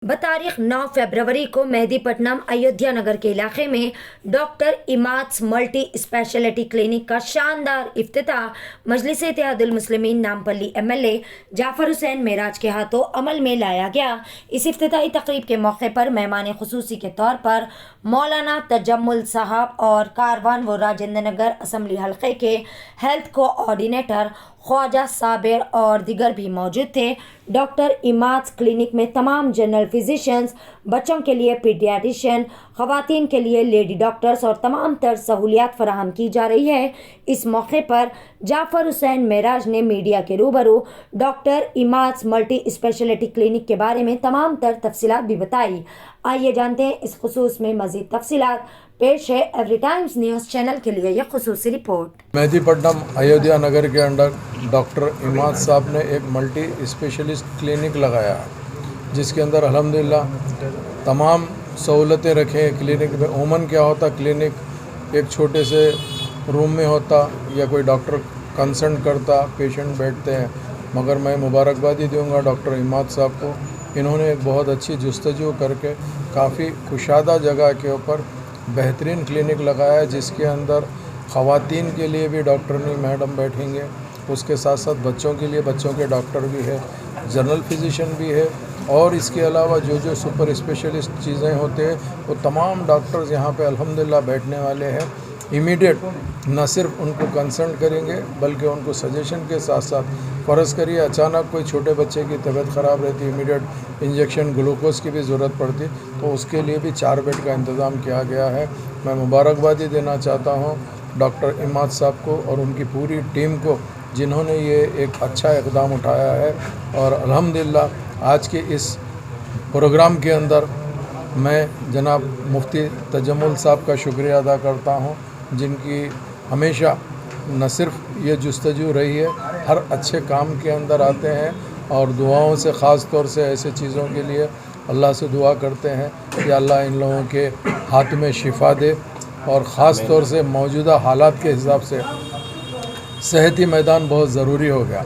बतारीख 9 फरवरी को मेहदीपट्टनम अयोध्या नगर के इलाके में डॉक्टर इमाद्स मल्टी स्पेशलिटी क्लिनिक का शानदार इफ्तिताह मजलिस इत्तेहादुल मुस्लिमीन नामपल्ली एमएलए जाफर हुसैन मेराज के हाथों अमल में लाया गया। इस इफ्तिताही तकरीब के मौके पर मेहमान खुसूसी के तौर पर मौलाना तजम्मुल साहब और कारवान व राजेंद्र नगर असम्बली हल्के के हेल्थ कोऑर्डिनेटर ख्वाजा साबिर और दिगर भी मौजूद थे। डॉक्टर इमाद्स क्लिनिक में तमाम जनरल फिजिशियंस, बच्चों के लिए पीडियाट्रिशियन, ख़वातीन के लिए लेडी डॉक्टर्स और तमाम तर सहूलियात फराहम की जा रही है। इस मौके पर जाफर हुसैन मेराज ने मीडिया के रूबरू डॉक्टर इमाद्स मल्टी स्पेशलिटी क्लिनिक के बारे में तमाम तर तफसीलात भी बताई। आइए जानते हैं इस खुसूस में मज़ीद तफसीलात। पेश है एवरी टाइम्स न्यूज़ चैनल के लिए यह खुसूसी रिपोर्ट। मेहदीपट्टनम अयोध्या नगर के अंडर डॉक्टर इमाद साहब ने एक मल्टी स्पेशलिस्ट क्लिनिक लगाया है, जिसके अंदर अल्हम्दुलिल्लाह तमाम सहूलतें रखे हैं। क्लिनिक में उमूमन क्या होता, क्लिनिक एक छोटे से रूम में होता या कोई डॉक्टर कंसल्ट करता, पेशेंट बैठते हैं। मगर मैं मुबारकबादी दूंगा डॉक्टर इमाद साहब को। इन्होंने एक बहुत अच्छी जुस्तजू करके काफ़ी कुशादा जगह के ऊपर बेहतरीन क्लिनिक लगाया है, जिसके अंदर ख़वातीन के लिए भी डॉक्टरनी मैडम बैठेंगे, उसके साथ साथ बच्चों के लिए बच्चों के डॉक्टर भी है, जनरल फिजिशियन भी है, और इसके अलावा जो जो सुपर स्पेशलिस्ट चीज़ें होते हैं वो तमाम डॉक्टर्स यहाँ पे अल्हम्दुलिल्लाह बैठने वाले हैं। इमीडिएट न सिर्फ उनको कंसल्ट करेंगे बल्कि उनको सजेशन के साथ साथ, फ़र्ज़ करिए अचानक कोई छोटे बच्चे की तबीयत ख़राब रहती, इमीडिएट इंजेक्शन ग्लूकोज की भी ज़रूरत पड़ती, तो उसके लिए भी 4 बेड का इंतज़ाम किया गया है। मैं मुबारकबादी देना चाहता हूँ डॉक्टर इमाद साहब को और उनकी पूरी टीम को, जिन्होंने ये एक अच्छा इक़दाम उठाया है। और अल्हम्दुलिल्लाह आज के इस प्रोग्राम के अंदर मैं जनाब मुफ्ती तजम्मुल साहब का शुक्रिया अदा करता हूँ, जिनकी हमेशा न सिर्फ ये जुस्तजू रही है, हर अच्छे काम के अंदर आते हैं और दुआओं से, ख़ास तौर से ऐसे चीज़ों के लिए अल्लाह से दुआ करते हैं कि अल्लाह इन लोगों के हाथ में शिफा दे। और ख़ास तौर से मौजूदा हालात के हिसाब से सेहती मैदान बहुत ज़रूरी हो गया।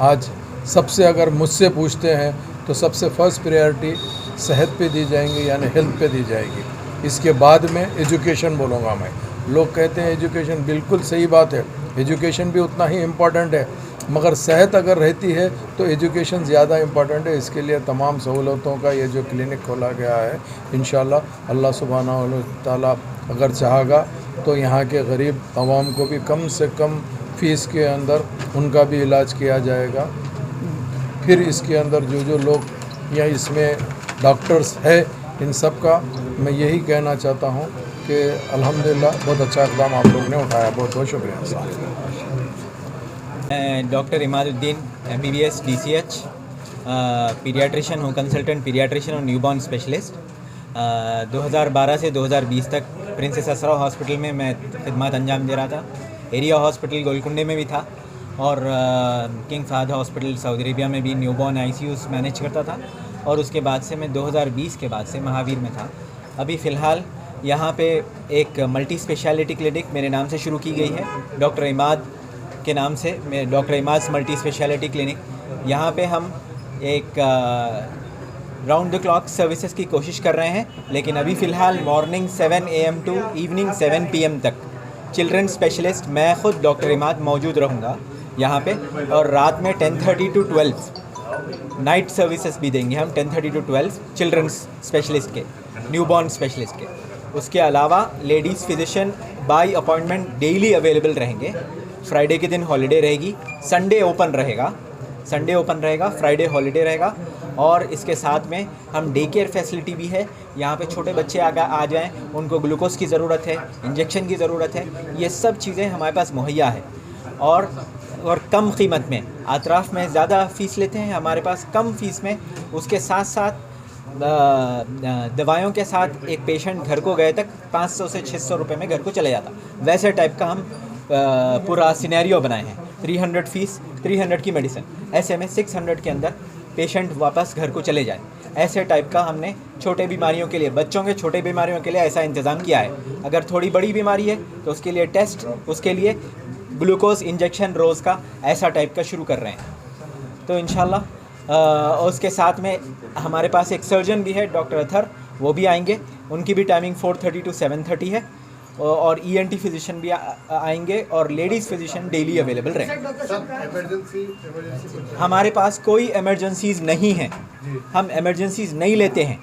आज सबसे अगर मुझसे पूछते हैं तो सबसे फ़र्स्ट प्रायोरिटी सेहत पे दी जाएंगी, यानी हेल्थ पे दी जाएगी। इसके बाद में एजुकेशन बोलूँगा मैं। लोग कहते हैं एजुकेशन, बिल्कुल सही बात है, एजुकेशन भी उतना ही इम्पॉर्टेंट है, मगर सेहत अगर रहती है तो एजुकेशन ज़्यादा इम्पॉर्टेंट है। इसके लिए तमाम सहूलतों का ये जो क्लिनिक खोला गया है, इंशाल्लाह अल्लाह सुब्हानहू व तआला अगर चाहेगा तो यहाँ के गरीब अवाम को भी कम से कम फ़ीस के अंदर उनका भी इलाज किया जाएगा। फिर इसके अंदर जो जो लोग या इसमें डॉक्टर्स है, इन सब का मैं यही कहना चाहता हूँ कि अल्हम्दुलिल्लाह बहुत अच्छा इक़दाम आप लोग ने उठाया। बहुत बहुत शुक्रिया। मैं doctor Imaduddin MBBS DCH paediatrician हूँ, कंसल्टेंट पीडियाट्रिशियन और न्यूबॉर्न स्पेशलिस्ट। 2012 से 2020 तक प्रिंसेस असरा हॉस्पिटल में मैं खिदमत अंजाम दे रहा था। एरिया हॉस्पिटल गोलकुंडे में भी था और king Fahd hospital Saudi Arabia में भी न्यूबॉर्न ICUs मैनेज करता था। और उसके बाद से मैं 2020 के बाद से महावीर में था। अभी फ़िलहाल यहाँ पे एक मल्टी स्पेशलिटी क्लिनिक मेरे नाम से शुरू की गई है, डॉक्टर इमाद के नाम से। मैं doctor Imad multi speciality clinic, यहाँ पे हम एक राउंड द क्लॉक सर्विसेज की कोशिश कर रहे हैं, लेकिन अभी फ़िलहाल morning 7 AM to evening 7 PM तक चिल्ड्रन स्पेशलिस्ट मैं ख़ुद डॉक्टर इमाद मौजूद रहूँगा यहाँ पे। और रात में 10:30 to 12 नाइट सर्विसेज भी देंगे हम, 10:30 to 12 चिल्ड्रंस स्पेशलिस्ट के, न्यूबॉर्न स्पेशलिस्ट के। उसके अलावा ladies physician bye appointment daily available रहेंगे। फ्राइडे के दिन हॉलिडे रहेगी, संडे ओपन रहेगा, फ्राइडे हॉलिडे रहेगा। और इसके साथ में हम डे केयर फैसिलिटी भी है। यहाँ पे छोटे बच्चे आ जाएँ, उनको ग्लूकोज की ज़रूरत है, इंजेक्शन की ज़रूरत है, ये सब चीज़ें हमारे पास मुहैया है। और कम कीमत में, अतराफ़ में ज़्यादा फ़ीस लेते हैं, हमारे पास कम फ़ीस में। उसके साथ साथ दवाइयों के साथ एक पेशेंट घर को गए तक 500 से 600 रुपये में घर को चले जाता, वैसे टाइप का हम पूरा सिनेरियो बनाए हैं। 300 फ़ीस, 300 की मेडिसिन, ऐसे में 600 के अंदर पेशेंट वापस घर को चले जाए, ऐसे टाइप का हमने छोटे बीमारियों के लिए, बच्चों के छोटे बीमारियों के लिए ऐसा इंतज़ाम किया है। अगर थोड़ी बड़ी बीमारी है तो उसके लिए टेस्ट, उसके लिए ग्लूकोज इंजेक्शन रोज़ का, ऐसा टाइप का शुरू कर रहे हैं। तो इंशाल्लाह उसके साथ में हमारे पास एक सर्जन भी है डॉक्टर अथर, वो भी आएंगे। उनकी भी टाइमिंग 4:30 to 7:30 है। और ENT फिजिशियन भी आएंगे और लेडीज़ फिजिशियन डेली अवेलेबल रहेंगे। हमारे पास कोई इमरजेंसीज़ नहीं हैं, हम इमरजेंसीज़ नहीं लेते हैं,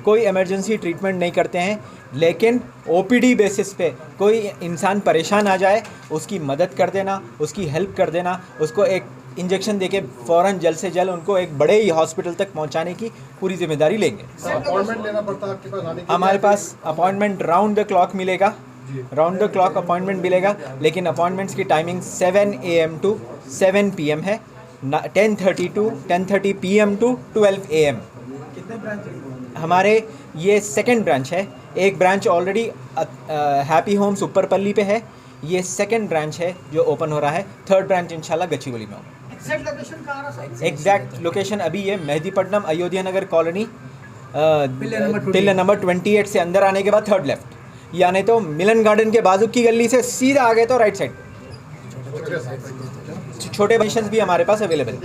कोई इमरजेंसी ट्रीटमेंट नहीं करते हैं। लेकिन OPD बेसिस पे कोई इंसान परेशान आ जाए, उसकी मदद कर देना, उसकी हेल्प कर देना, उसको एक इंजेक्शन देके फ़ौरन जल्द से जल्द उनको एक बड़े ही हॉस्पिटल तक पहुंचाने की पूरी जिम्मेदारी लेंगे। अपॉइंटमेंट लेना पड़ता है आपके पास आने के लिए? हमारे पास अपॉइंटमेंट राउंड द क्लॉक मिलेगा, राउंड द क्लॉक अपॉइंटमेंट मिलेगा। लेकिन अपॉइंटमेंट्स की टाइमिंग 7 AM to 7 PM है, 10:30 to 10:30 PM to 12 AM। कितने ब्रांच हमारे? ये सेकंड ब्रांच है। एक ब्रांच ऑलरेडी हैप्पी होम्स ऊपरपल्ली पे है, ये सेकंड ब्रांच है जो ओपन हो रहा है। थर्ड ब्रांच इंशाल्लाह गच्चीबौली में होगा। एग्जैक्ट लोकेशन अभी ये मेहदीपट्टनम अयोध्या नगर कॉलोनी, पिल्लर नंबर 28 से अंदर आने के बाद थर्ड लेफ्ट, यानी तो मिलन गार्डन के बाजू की गली से सीधा आ गए तो राइट साइड। छोटे पेशेंट्स भी हमारे पास अवेलेबल है।